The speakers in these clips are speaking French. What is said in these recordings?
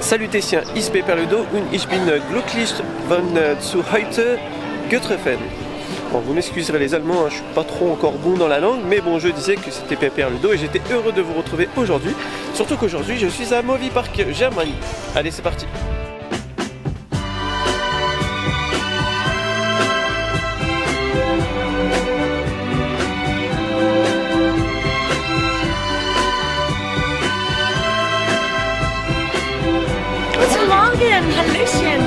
Salutations, ich Peperludo und ich bin glücklich von zu heute getroffen. Bon, vous m'excuserez les Allemands, hein, je suis pas trop encore bon dans la langue, mais bon, je disais que c'était Peperludo et j'étais heureux de vous retrouver aujourd'hui. Surtout qu'aujourd'hui, je suis à Movie Park Germany. Allez, c'est parti. Guten Morgen, Hallöchen.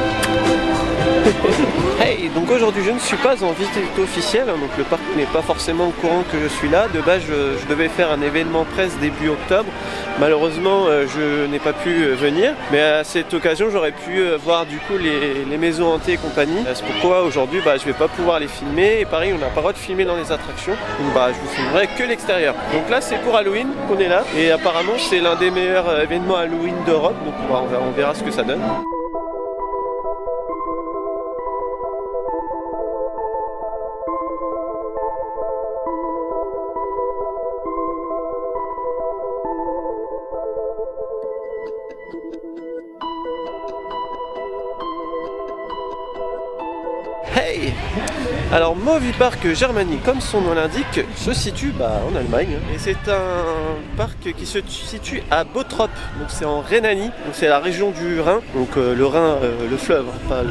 Hey, donc aujourd'hui je ne suis pas en visite officielle, hein, donc le parc n'est pas forcément au courant que je suis là. De base je devais faire un événement presse début octobre, malheureusement je n'ai pas pu venir, mais à cette occasion j'aurais pu voir du coup les maisons hantées et compagnie. C'est pourquoi aujourd'hui je vais pas pouvoir les filmer, et pareil on n'a pas le droit de filmer dans les attractions, donc je vous filmerai que l'extérieur. Donc là c'est pour Halloween qu'on est là, et apparemment c'est l'un des meilleurs événements Halloween d'Europe, donc on verra ce que ça donne. Hey! Alors Movie Park Germany, comme son nom l'indique, se situe en Allemagne. Et c'est un parc qui se situe à Bottrop, donc c'est en Rhénanie, donc c'est la région du Rhin, donc le Rhin, le fleuve, pas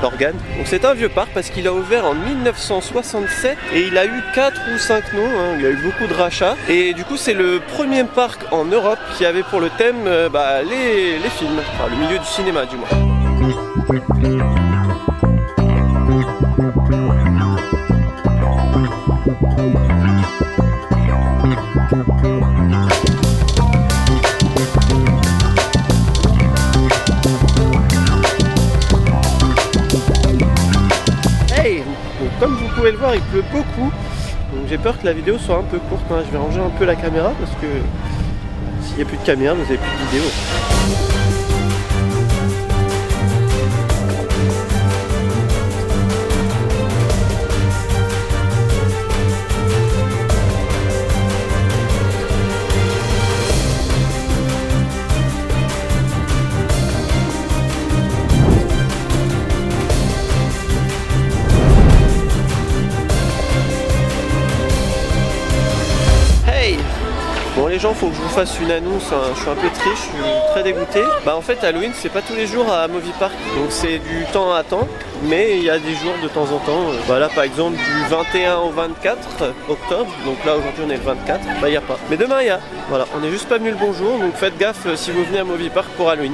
l'organe. Donc c'est un vieux parc parce qu'il a ouvert en 1967 et il a eu 4 ou 5 noms, hein, il a eu beaucoup de rachats. Et du coup c'est le premier parc en Europe qui avait pour le thème les films, enfin le milieu du cinéma du moins. Hey, donc, comme vous pouvez le voir, il pleut beaucoup, donc j'ai peur que la vidéo soit un peu courte, hein. Je vais ranger un peu la caméra parce que s'il n'y a plus de caméra, vous n'avez plus de vidéo. Bon les gens, faut que je vous fasse une annonce, hein. Je suis un peu triste, je suis très dégoûté. En fait Halloween c'est pas tous les jours à Movie Park, donc c'est du temps à temps, mais il y a des jours de temps en temps. Là par exemple du 21 au 24 octobre, donc là aujourd'hui on est le 24, il n'y a pas. Mais demain il y a, voilà, on n'est juste pas venu le bonjour, donc faites gaffe si vous venez à Movie Park pour Halloween.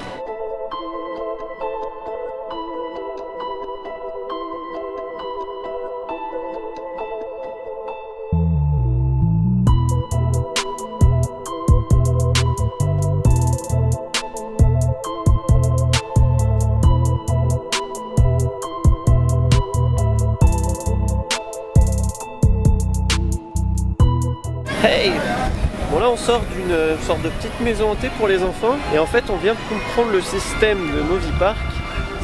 Hey! Bon là on sort d'une sorte de petite maison hantée pour les enfants, et en fait on vient de comprendre le système de Movie Park.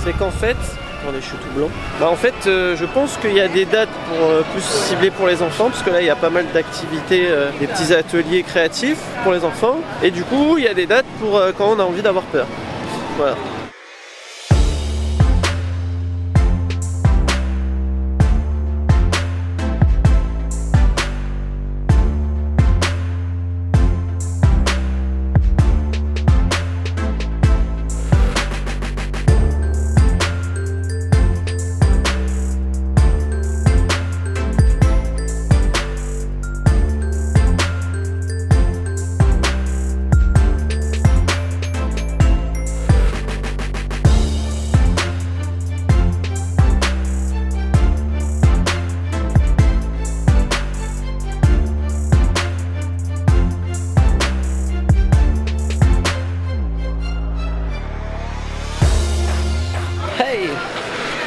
C'est qu'en fait, attendez je suis tout blanc, en fait je pense qu'il y a des dates plus ciblées pour les enfants, parce que là il y a pas mal d'activités, des petits ateliers créatifs pour les enfants, et du coup il y a des dates pour quand on a envie d'avoir peur. Voilà.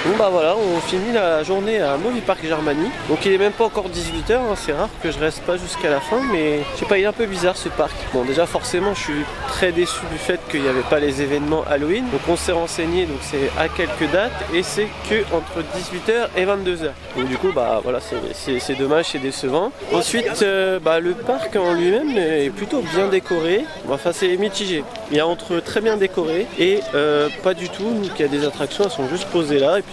Bon bah voilà, on finit la journée à Movie Park Germany. Donc il est même pas encore 18h, hein, c'est rare que je reste pas jusqu'à la fin, mais je sais pas, il est un peu bizarre ce parc. Bon déjà forcément je suis très déçu du fait qu'il n'y avait pas les événements Halloween. Donc on s'est renseigné, donc c'est à quelques dates et c'est que entre 18h et 22h. Donc du coup bah voilà, c'est dommage, c'est décevant. Ensuite le parc en lui-même est plutôt bien décoré. Enfin c'est mitigé. Il y a entre très bien décoré et pas du tout. Donc il y a des attractions, elles sont juste posées là et puis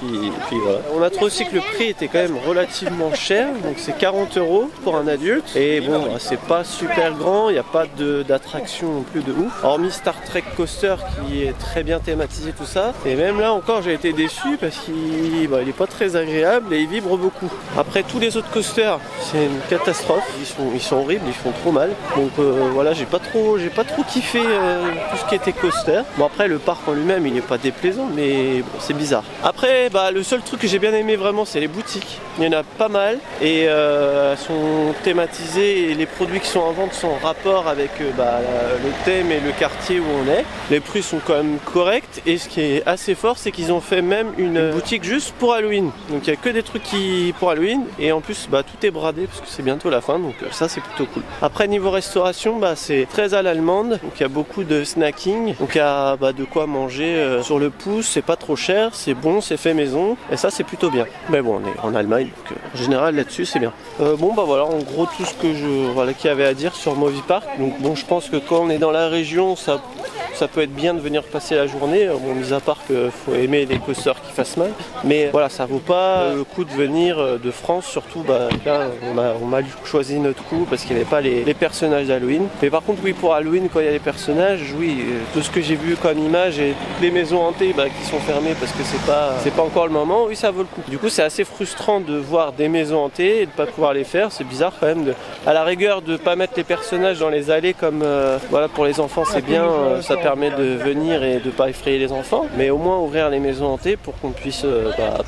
voilà. On a trouvé aussi que le prix était quand même relativement cher. Donc c'est 40 € pour un adulte. Et bon, bah, c'est pas super grand. Il n'y a pas d'attraction non plus de ouf. Hormis Star Trek Coaster qui est très bien thématisé tout ça. Et même là encore j'ai été déçu parce qu'il est pas très agréable et il vibre beaucoup. Après tous les autres coasters c'est une catastrophe. Ils sont horribles, ils font trop mal. Donc voilà, j'ai pas trop kiffé tout ce qui était coaster. Bon après le parc en lui-même il est pas déplaisant mais bon, c'est bizarre. Après le seul truc que j'ai bien aimé vraiment c'est les boutiques. Il y en a pas mal et elles sont thématisées et les produits qui sont en vente sont en rapport avec le thème et le quartier où on est. Les prix sont quand même corrects et ce qui est assez fort c'est qu'ils ont fait même une boutique juste pour Halloween. Donc il n'y a que des trucs pour Halloween et en plus tout est bradé parce que c'est bientôt la fin donc ça c'est plutôt cool. Après niveau restauration c'est très à l'allemande donc il y a beaucoup de snacking donc il y a de quoi manger sur le pouce, c'est pas trop cher, c'est bon, c'est fait maison et ça c'est plutôt bien. Mais bon on est en Allemagne donc en général là-dessus c'est bien. Voilà en gros tout ce que qu'il y avait à dire sur Movie Park. Donc bon je pense que quand on est dans la région ça peut être bien de venir passer la journée, mis à part qu'il faut aimer les coasters qui fassent mal. Mais voilà, ça vaut pas le coup de venir de France, surtout là on a choisi notre coup parce qu'il n'y avait pas les personnages d'Halloween. Mais par contre oui, pour Halloween quand il y a les personnages, oui, tout ce que j'ai vu comme image et toutes les maisons hantées qui sont fermées parce que c'est pas encore le moment, oui ça vaut le coup. Du coup c'est assez frustrant de voir des maisons hantées et de pas pouvoir les faire, c'est bizarre quand même à la rigueur de pas mettre les personnages dans les allées comme pour les enfants c'est bien, ça permet de venir et de pas effrayer les enfants, mais au moins ouvrir les maisons hantées pour qu'on puisse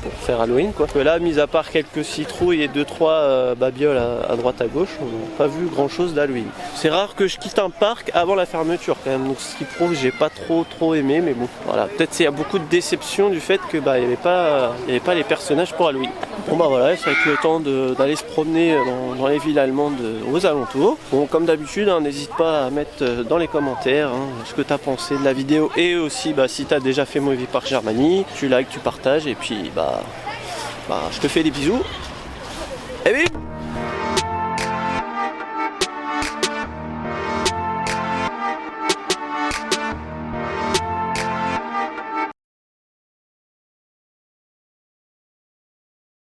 pour faire Halloween quoi. Là, mis à part quelques citrouilles et 2-3 babioles à droite à gauche, on n'a pas vu grand chose d'Halloween. C'est rare que je quitte un parc avant la fermeture quand même, donc ce qui prouve que j'ai pas trop aimé, mais bon, voilà, peut-être qu'il y a beaucoup de déception du fait que il y avait pas les personnages pour Halloween. Bon voilà, ça va être le temps d'aller se promener dans les villes allemandes aux alentours. Bon, comme d'habitude, n'hésite pas à mettre dans les commentaires ce que tu as pensé de la vidéo et aussi si tu as déjà fait Movie Park Germany, tu likes, tu partages et puis je te fais des bisous. Et bim.